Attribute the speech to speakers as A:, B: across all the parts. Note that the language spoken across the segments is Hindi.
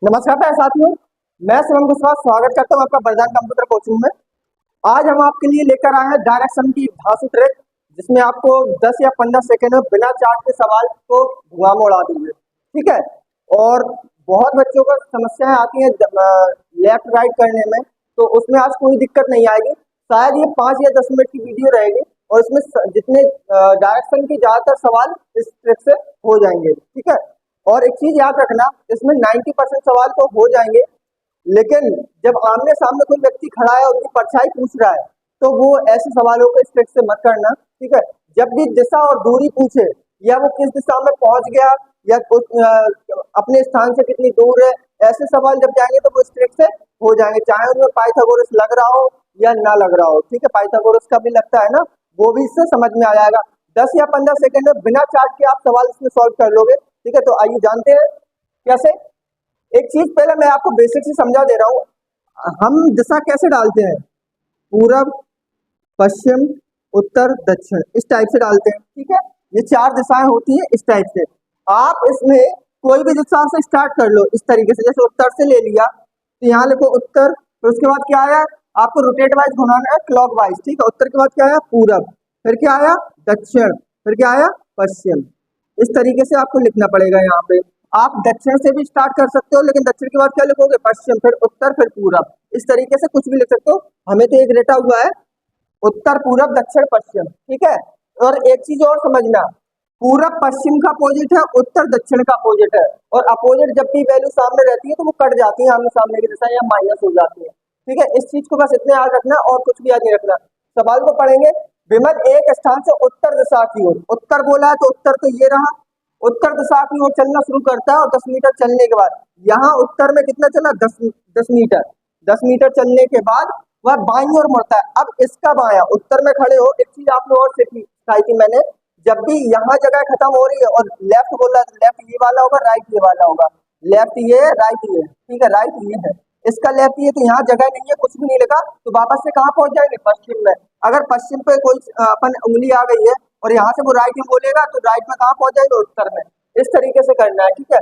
A: नमस्कार प्यारे साथियों, मैं शिवम कुशवाहा स्वागत करता हूं आपका वरदान कंप्यूटर कोचिंग में। आज हम आपके लिए लेकर आए हैं डायरेक्शन की धांसू ट्रिक, जिसमें आपको 10 या 15 सेकंड में बिना चार्ट के सवाल को धुआं में उड़ा देंगे। ठीक है। और बहुत बच्चों को समस्याएं आती हैं लेफ्ट राइट करने में, तो उसमें आज कोई दिक्कत नहीं आएगी। शायद ये 5 या 10 मिनट की वीडियो रहेगी और इसमें जितने डायरेक्शन के ज्यादातर सवाल इस ट्रिक से हो जाएंगे। ठीक है। और एक चीज याद रखना, इसमें 90% सवाल तो हो जाएंगे, लेकिन जब आमने सामने कोई व्यक्ति खड़ा है और उनकी परछाई पूछ रहा है, तो वो ऐसे सवालों को इस ट्रिक से मत करना। ठीक है। जब भी दिशा और दूरी पूछे, या वो किस दिशा में पहुंच गया, या अपने स्थान से कितनी दूर है, ऐसे सवाल जब जाएंगे तो वो इस ट्रिक से हो जाएंगे, चाहे उनमें पाइथागोरस लग रहा हो या ना लग रहा हो। ठीक है। पाइथागोरस का भी लगता है ना, वो भी इससे समझ में आ जाएगा। 10 या 15 सेकंड में बिना चार्ट के आप सवाल इसमें सॉल्व कर लोगे। ठीक है। तो आइए जानते हैं कैसे। एक चीज पहले मैं आपको बेसिक से समझा दे रहा हूं। हम दिशा कैसे डालते हैं? पूरब, पश्चिम, उत्तर, दक्षिण, इस टाइप से डालते हैं। ठीक है। ये 4 दिशाएं होती है इस टाइप से। आप इसमें कोई भी दिशा से स्टार्ट कर लो इस तरीके से। जैसे उत्तर से ले लिया तो यहाँ लिखो उत्तर, फिर उसके बाद क्या आया, आपको रोटेट वाइज घुमाना है, क्लॉक वाइज। ठीक है। उत्तर के बाद क्या आया, पूरब, फिर क्या आया, दक्षिण, फिर क्या आया, पश्चिम। इस तरीके से आपको लिखना पड़ेगा। यहाँ पे आप दक्षिण से भी स्टार्ट कर सकते हो, लेकिन दक्षिण के बाद क्या लिखोगे, पश्चिम, फिर उत्तर, फिर पूरब। इस तरीके से कुछ भी लिख सकते हो। हमें तो एक रटा हुआ है उत्तर, पूरब, दक्षिण, पश्चिम। ठीक है। और एक चीज और समझना, पूरब पश्चिम का अपोजिट है, उत्तर दक्षिण का अपोजिट है। और अपोजिट जब भी वैल्यू सामने रहती है तो वो कट जाती है, आमने सामने की दिशा या माइनस हो जाती है। ठीक है। इस चीज को बस इतना याद रखना और कुछ भी याद नहीं रखना। सवाल को पढ़ेंगे। विमल एक स्थान से उत्तर दिशा की ओर, उत्तर बोला है तो उत्तर तो ये रहा, उत्तर दिशा की ओर चलना शुरू करता है। और 10 मीटर चलने के बाद यहाँ उत्तर में कितना चला, 10 मीटर। 10 मीटर चलने के बाद वह बाईं ओर मुड़ता है। अब इसका बायां, उत्तर में खड़े हो, एक चीज आपने और सिखाई थी मैंने, जब भी यहाँ जगह खत्म हो रही है और लेफ्ट बोला है तो लेफ्ट ये वाला होगा, राइट ये वाला होगा। लेफ्ट ये है, राइट ये है। ठीक है। राइट ये है, इसका लेफ्ट ये, तो यहाँ जगह नहीं है, कुछ भी नहीं लगा, तो वापस से कहाँ पहुंच जाएंगे, पश्चिम में। अगर पश्चिम पे कोई अपन उंगली आ गई है और यहाँ से वो राइट में बोलेगा तो राइट में कहाँ पहुंच जाएगा, उत्तर में। इस तरीके से करना है। ठीक है।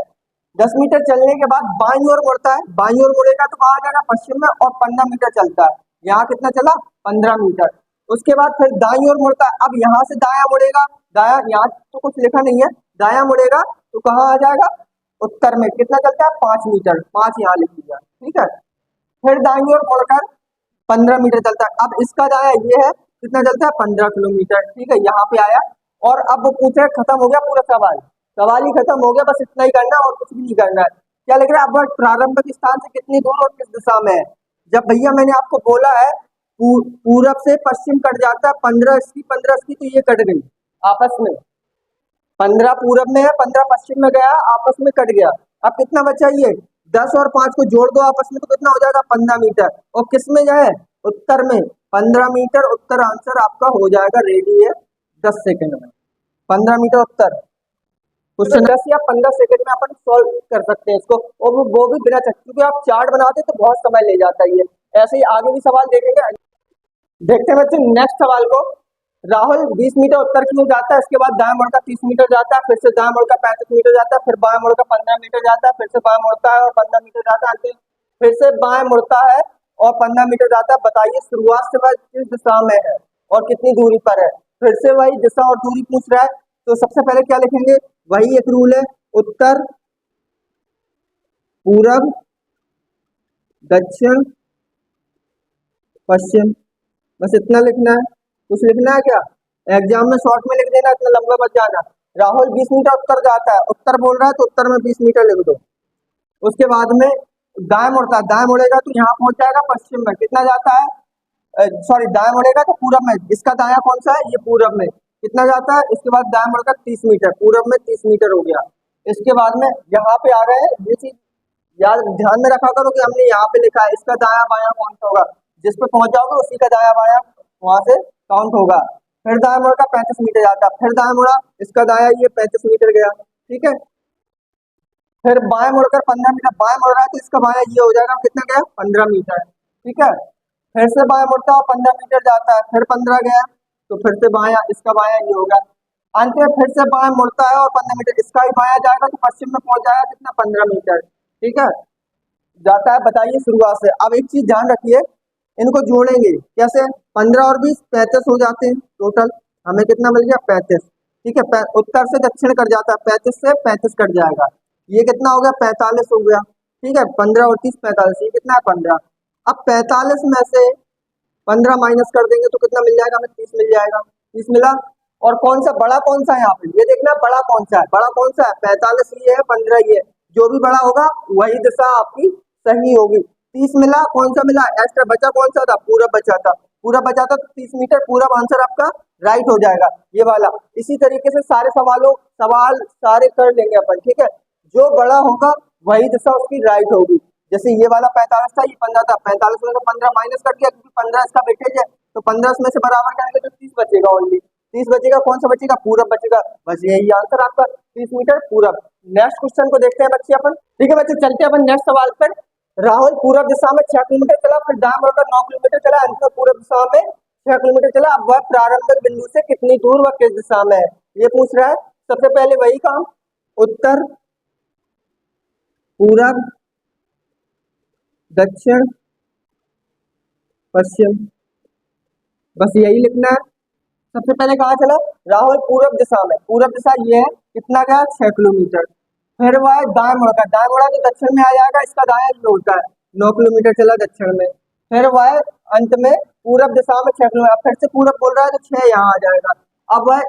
A: 10 मीटर चलने के बाद बाईं ओर मुड़ता है, बाईं ओर मुड़ेगा तो कहाँ आ जाएगा, पश्चिम में। और 15 मीटर चलता है, यहाँ कितना चला, 15 मीटर। उसके बाद फिर दाईं ओर मुड़ता है। अब यहाँ से दाया मुड़ेगा, दाया, यहाँ तो कुछ लिखा नहीं है, दाया मुड़ेगा तो कहाँ आ जाएगा, उत्तर में। कितना चलता है, 5 मीटर, 5 यहाँ लिख दिया। ठीक है। फिर दाईं ओर मुड़कर 15 मीटर चलता है। अब इसका दाया ये है, कितना चलता है, 15 किलोमीटर। ठीक है। यहाँ पे आया और अब वो पूछे, खत्म हो गया पूरा सवाल, सवाल ही खत्म हो गया। बस इतना ही करना और कुछ भी नहीं करना है। क्या लिख रहा है, अब प्रारंभिक स्थान से कितनी दूर और किस दिशा में है। जब भैया मैंने आपको बोला है पूरब से पश्चिम कट जाता है, 15 इसकी 15 इसकी, तो ये कट गई आपस में। 15 पूरब में है, 15 पश्चिम में गया, आपस में कट गया। अब कितना बचा, ये 10 और 5 को जोड़ दो आपस में तो कितना हो जाएगा, 15 मीटर। और किस में जाए, उत्तर में। 15 मीटर उत्तर, आंसर आपका हो जाएगा रेडी है 10 सेकंड में। 15 मीटर उत्तर। क्वेश्चन 10 या 15 सेकंड में अपन सॉल्व कर सकते हैं इसको, और वो भी बिना चेक, क्योंकि आप चार्ट बनाते तो बहुत समय ले जाता है ये। ऐसे ही आगे भी सवाल देखेंगे। देखते हैं बच्चे नेक्स्ट सवाल को। राहुल 20 मीटर उत्तर की ओर जाता है, इसके बाद दाएं मुड़कर 30 मीटर जाता है, फिर से दाएं मुड़कर 35 मीटर जाता है, फिर बाएं मुड़कर 15 मीटर जाता है, फिर से बाएं मुड़ता है और 15 मीटर जाता है, फिर से बाएं मुड़ता है और 15 मीटर जाता है। बताइए शुरुआत से वह किस दिशा में है और कितनी दूरी पर है। फिर से वही दिशा और दूरी पूछ रहा है, तो सबसे पहले क्या लिखेंगे, वही एक रूल है, उत्तर, पूरब, दक्षिण, पश्चिम। बस इतना लिखना है। कुछ लिखना है क्या, एग्जाम में शॉर्ट में लिख देना, इतना लंबा मत जाना। राहुल 20 मीटर उत्तर जाता है, उत्तर बोल रहा है तो उत्तर में 20 मीटर लिख दो। उसके बाद में दाएं मुड़ता है, दाएं मुड़ेगा तो यहाँ पहुंच जाएगा पश्चिम में, कितना जाता है, सॉरी दाएं मुड़ेगा तो पूरब में। इसका दाया कौन सा है, ये पूरब में, कितना जाता है। इसके बाद दाएं मुड़कर 30 मीटर, पूरब में 30 मीटर हो गया। इसके बाद में यहाँ पे आ गए, ये चीज याद ध्यान में रखा करो कि हमने यहाँ पे लिखा है, इसका दाया बाया कौन सा होगा, जिस पे पहुंच जाओगे उसी का दाया बाया वहां से काउंट होगा। फिर दाया मुड़ा का 35 मीटर जाता है, फिर दाया मुड़ा, इसका दाया ये 35 मीटर गया। ठीक है। फिर बाएं मुड़कर 15 मीटर, बाएं मुड़ रहा है तो इसका बाया ये हो जाएगा, कितना गया, 15 मीटर। ठीक है। फिर से बाएं मुड़ता है, 15 मीटर जाता है, फिर 15 गया, तो फिर से बाया, इसका बाया ये होगा। अंत में फिर से बाएं मुड़ता है और 15 मीटर, इसका भी बाया जाएगा तो पश्चिम में पहुंच जाएगा, कितना, 15 मीटर। ठीक है। जाता है, बताइए शुरुआत से। अब एक चीज ध्यान रखिए, इनको जोड़ेंगे कैसे, 15 और 20 35 हो जाते हैं टोटल, हमें कितना मिल गया 35। ठीक है, उत्तर से दक्षिण कट जाता है, 35 से 35 कट जाएगा, ये कितना हो गया 45 हो गया। ठीक है, 15 और 30 45, ये कितना है 15। अब 45 में से 15 माइनस कर देंगे तो कितना मिल जाएगा, हमें 30 मिल जाएगा, 30 मिला। और कौन सा बड़ा कौन सा है यहाँ पे, ये देखना बड़ा कौन सा है, बड़ा कौन सा है 45 ये है, 15 ये है, जो भी बड़ा होगा वही दिशा आपकी सही होगी। 30 मिला, कौन सा मिला, एक्स्ट्रा बचा कौन सा था, पूरब बचा था, पूरब बचा था तो 30 मीटर पूरब आंसर आपका राइट हो जाएगा ये वाला। इसी तरीके से सारे सवाल सारे कर लेंगे अपन। ठीक है, जो बड़ा होगा वही दिशा उसकी राइट होगी। जैसे ये वाला 45 था, ये 15 था, 45 में से 15 माइनस कर दिया क्योंकि 15 इसका वेटेज है, तो 15 में से बराबर करेंगे तो 30 बचेगा, ओनली 30 बचेगा, कौन सा बचेगा, पूरब बचेगा, बस यही आंसर आपका 30 मीटर पूरब। नेक्स्ट क्वेश्चन को देखते हैं बच्चे अपन। ठीक है बच्चे, चलते हैं अपन नेक्स्ट सवाल पर। राहुल पूरब दिशा में 6 किलोमीटर चला, फिर दाएं मुड़कर 9 किलोमीटर चला, अंत में पूरब दिशा में 6 किलोमीटर चला। अब वह प्रारंभिक बिंदु से कितनी दूर व किस दिशा में है, ये पूछ रहा है। सबसे पहले वही काम, उत्तर पूरब दक्षिण पश्चिम, बस यही लिखना है। सबसे पहले कहाँ चला, राहुल पूरब दिशा में, पूरब दिशा ये है, कितना गया 6 किलोमीटर। फिर वह दाएं मुड़ा, दाएं मुड़ा तो दक्षिण में आ जाएगा, इसका दाया ये होता है, 9 किलोमीटर चला दक्षिण में। फिर वह अंत में पूरब दिशा में 6 किलोमीटर, फिर से पूरब बोल रहा है तो 6 यहाँ आ जाएगा।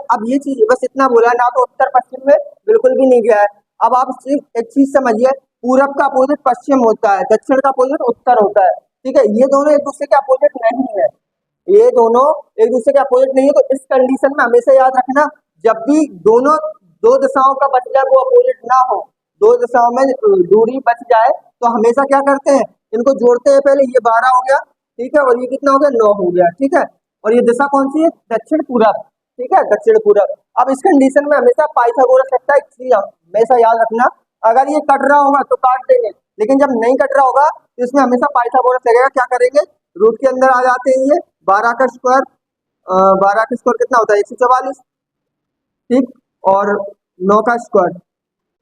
A: अब ये चीज बस इतना बोला है ना, तो उत्तर पश्चिम में बिल्कुल भी नहीं गया है। अब आप सिर्फ एक चीज समझिए, पूरब का अपोजिट पश्चिम होता है, दक्षिण का अपोजिट उत्तर होता है। ठीक है, ये दोनों एक दूसरे के अपोजिट नहीं है, ये दोनों एक दूसरे के अपोजिट नहीं है। तो इस कंडीशन में हमेशा याद रखना, जब भी दोनों दो दिशाओं का बच जाए वो अपोजिट ना हो, दो दिशाओं में दूरी बच जाए तो हमेशा क्या करते हैं, इनको जोड़ते हैं। पहले ये 12 हो गया, ठीक है, और ये कितना हो गया 9 हो गया। ठीक है, और ये दिशा कौन सी है, दक्षिण पूरब। ठीक है, दक्षिण पूरब। अब इस कंडीशन में हमेशा पाइथागोरस लगता है, हमेशा याद रखना, अगर ये कट रहा होगा तो काट देंगे, लेकिन जब नहीं कट रहा होगा तो इसमें हमेशा पाइथागोरस लगेगा। क्या करेंगे, रूट के अंदर आ जाते हैं, ये 12 का स्क्वायर, 12 का स्क्वायर कितना होता है 144, ठीक, और 9 का स्क्वायर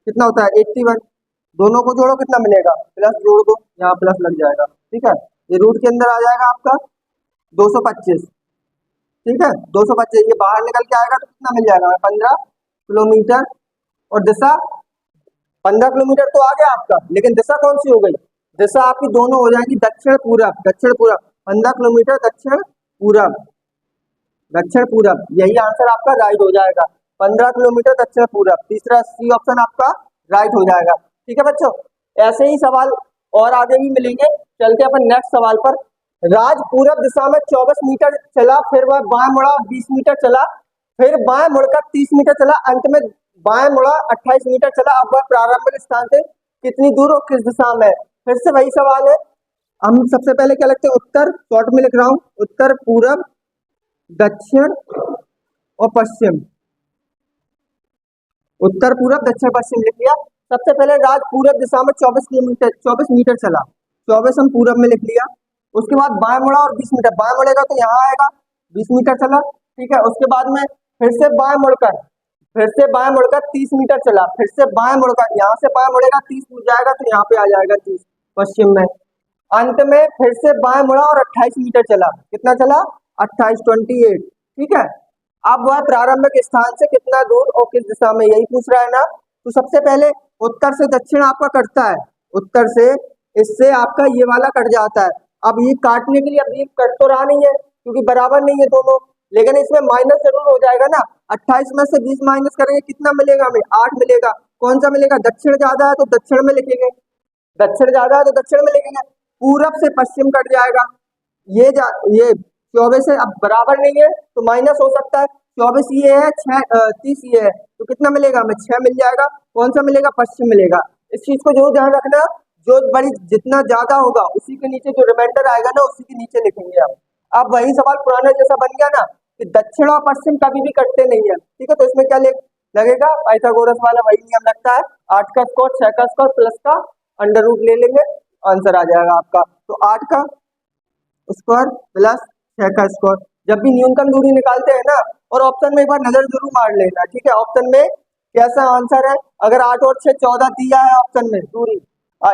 A: कितना होता है 81, दोनों को जोड़ो कितना मिलेगा, प्लस जोड़ दो, यहाँ प्लस लग जाएगा। ठीक है, ये रूट के अंदर आ जाएगा आपका 225। ठीक है, 225 ये बाहर निकल के आएगा तो कितना मिल जाएगा 15 किलोमीटर। और दिशा 15 किलोमीटर तो आ गया आपका, लेकिन दिशा कौन सी हो गई, दिशा आपकी दोनों हो जाएंगी दक्षिण पूरब, दक्षिण पूरब, 15 किलोमीटर दक्षिण पूरब, दक्षिण पूरब, यही आंसर आपका राइट हो जाएगा, 15 किलोमीटर दक्षिण पूरब, तीसरा सी ऑप्शन आपका राइट हो जाएगा। ठीक है बच्चों, ऐसे ही सवाल और आगे भी मिलेंगे। चलते अपन नेक्स्ट सवाल पर। राज पूरब दिशा में 24 मीटर चला, फिर वह बाएं मुड़ा 20 मीटर चला, फिर बाएं मुड़कर 30 मीटर चला, अंत में बाएं मुड़ा 28 मीटर चला। अब वह प्रारंभिक स्थान से कितनी दूर और किस दिशा में है, फिर से वही सवाल है। हम सबसे पहले क्या लिखते हैं, उत्तर, शॉर्ट में लिख रहा हूं, उत्तर पूरब दक्षिण और पश्चिम, उत्तर पूरब दक्षिण पश्चिम लिख लिया। सबसे पहले राज पूरब दिशा में 24 मीटर चला, 24 हम पूरब में लिख लिया। उसके बाद बाएं मुड़ा और 20 मीटर, बाएं मुड़ेगा तो यहाँ आएगा 20 मीटर चला। ठीक है, उसके बाद में फिर से बाएं मुड़कर 30 मीटर चला, फिर से बाएं मुड़कर, यहाँ से बाएं मुड़ेगा 30 हो जाएगा तो यहाँ पे आ जाएगा 30 पश्चिम में। अंत में फिर से बाएं मुड़ा और 28 मीटर चला, कितना चला 28, 28। ठीक है, अब वह प्रारंभिक स्थान से कितना दूर और किस दिशा में, यही पूछ रहा है ना। तो सबसे पहले उत्तर से दक्षिण आपका कटता है, उत्तर से इससे आपका ये वाला कट जाता है। अब ये काटने के लिए, अब ये कट तो रहा नहीं है क्योंकि बराबर नहीं है दोनों, लेकिन इसमें माइनस जरूर हो जाएगा ना। 28 में से 20 माइनस करेंगे कितना मिलेगा हमें, 8 मिलेगा। कौन सा मिलेगा, दक्षिण ज्यादा है तो दक्षिण में लिखेंगे, दक्षिण ज्यादा है तो दक्षिण में लिखेंगे। पूरब से पश्चिम कट जाएगा, ये 24 है, अब बराबर नहीं है तो माइनस हो सकता है। 24 ये है, 30 ये है, तो कितना मिलेगा हमें 6 मिल जाएगा। कौन सा मिलेगा, पश्चिम मिलेगा। इस चीज को जरूर ध्यान रखना, जो बड़ी जितना ज्यादा होगा उसी के नीचे जो रिमाइंडर आएगा ना उसी के नीचे लिखेंगे हम। अब वही सवाल पुराना जैसा बन गया ना कि दक्षिण और पश्चिम कभी भी कटते नहीं है। ठीक है, तो इसमें क्या लगेगा, पाइथागोरस वाला वही नियम लगता है, 8 का स्क्वायर 6 का स्क्वायर प्लस का अंडर रूट ले लेंगे, आंसर आ जाएगा आपका। तो 8 का स्क्वायर प्लस 6 का स्क्वायर, जब भी न्यूनतम दूरी निकालते हैं ना, और ऑप्शन में एक बार नजर जरूर मार लेना। ठीक है, ऑप्शन में कैसा आंसर है, अगर 8 और 6 14 दिया है ऑप्शन में दूरी,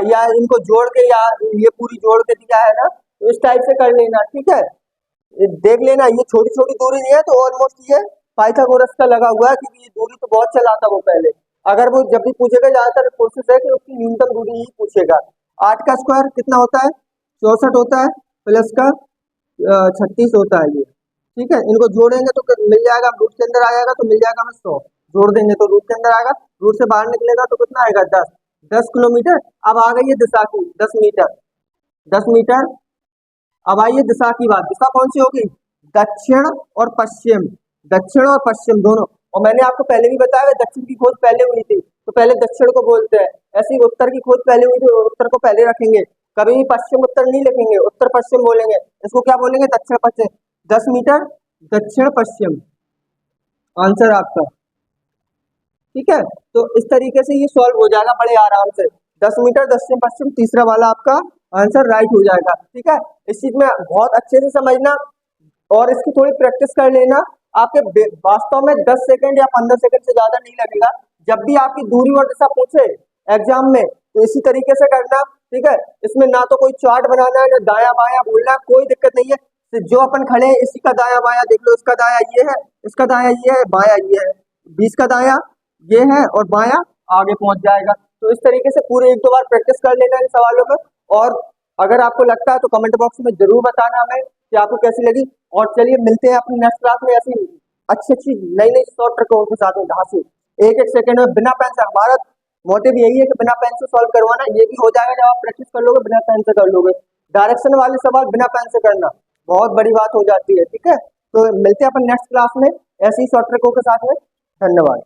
A: या इनको जोड़ के या ये पूरी जोड़ के दिया है ना, तो इस टाइप से कर लेना, ठीक है। ये देख लेना, ये छोटी छोटी दूरी नहीं है, तो ऑलमोस्ट ये पाइथागोरस का लगा हुआ है, क्योंकि ये दूरी तो बहुत चलाता वो पहले। अगर वो जब भी पूछेगा, ज्यादातर कोशिश है कि उसकी न्यूनतम दूरी ही पूछेगा। 8 का स्क्वायर कितना होता है? 64 होता है, प्लस का 36 होता है ये, ठीक है। इनको जोड़ेंगे तो मिल जाएगा, रूट के अंदर आ जाएगा तो मिल जाएगा हमें 100। जोड़ देंगे तो रूट के अंदर आएगा, रूट से बाहर निकलेगा तो कितना आएगा? 10 किलोमीटर। अब आ गई है दिशा की, 10 मीटर, 10 मीटर। अब आइए दिशा की बात, दिशा कौन सी होगी? दक्षिण और पश्चिम, दक्षिण और पश्चिम दोनों। और मैंने आपको पहले भी बताया दक्षिण की खोज पहले हुई थी, तो पहले दक्षिण को बोलते हैं। ऐसे ही उत्तर की खोज पहले हुई थी, उत्तर को पहले रखेंगे। कभी भी पश्चिम उत्तर नहीं लिखेंगे, उत्तर पश्चिम बोलेंगे। इसको क्या बोलेंगे? दक्षिण पश्चिम। 10 मीटर दक्षिण पश्चिम, आंसर आपका, ठीक है। तो इस तरीके से ये सॉल्व हो जाएगा बड़े आराम से। 10 मीटर दक्षिण पश्चिम, तीसरा वाला आपका आंसर राइट हो जाएगा, ठीक है। इस चीज में बहुत अच्छे से समझना और इसकी थोड़ी प्रैक्टिस कर लेना। आपके वास्तव में 10 सेकंड या 15 सेकंड से ज्यादा नहीं लगेगा। जब भी आपकी दूरी और दिशा पूछे एग्जाम में, तो इसी तरीके से करना, ठीक है। इसमें ना तो कोई चार्ट बनाना है, ना दाया बाया बोलना है, कोई दिक्कत नहीं है। तो जो अपन खड़े हैं इसी का दाया बाया देख लो, इसका दाया ये है, इसका दाया ये है, बाया ये है, 20 का दाया ये है और बाया आगे पहुंच जाएगा। तो इस तरीके से पूरे 1-2 बार प्रैक्टिस कर लेना इन सवालों में। और अगर आपको लगता है तो कमेंट बॉक्स में जरूर बताना हमें कि आपको कैसी लगी। और चलिए मिलते हैं अपनी नेक्स्ट क्लास में ऐसी अच्छी अच्छी नई नई शॉर्ट ट्रिकों के साथ में, जहाँ से एक एक सेकंड में बिना पेन से, हमारा मोटिव यही है कि बिना पेन से सॉल्व करवाना। ये भी हो जाएगा जब आप प्रैक्टिस कर लोगे, बिना पेन से कर लोगे। डायरेक्शन वाले सवाल बिना पेन से करना बहुत बड़ी बात हो जाती है, ठीक है। तो मिलते हैं अपन नेक्स्ट क्लास में ऐसी शॉर्ट ट्रिकों के साथ में। धन्यवाद।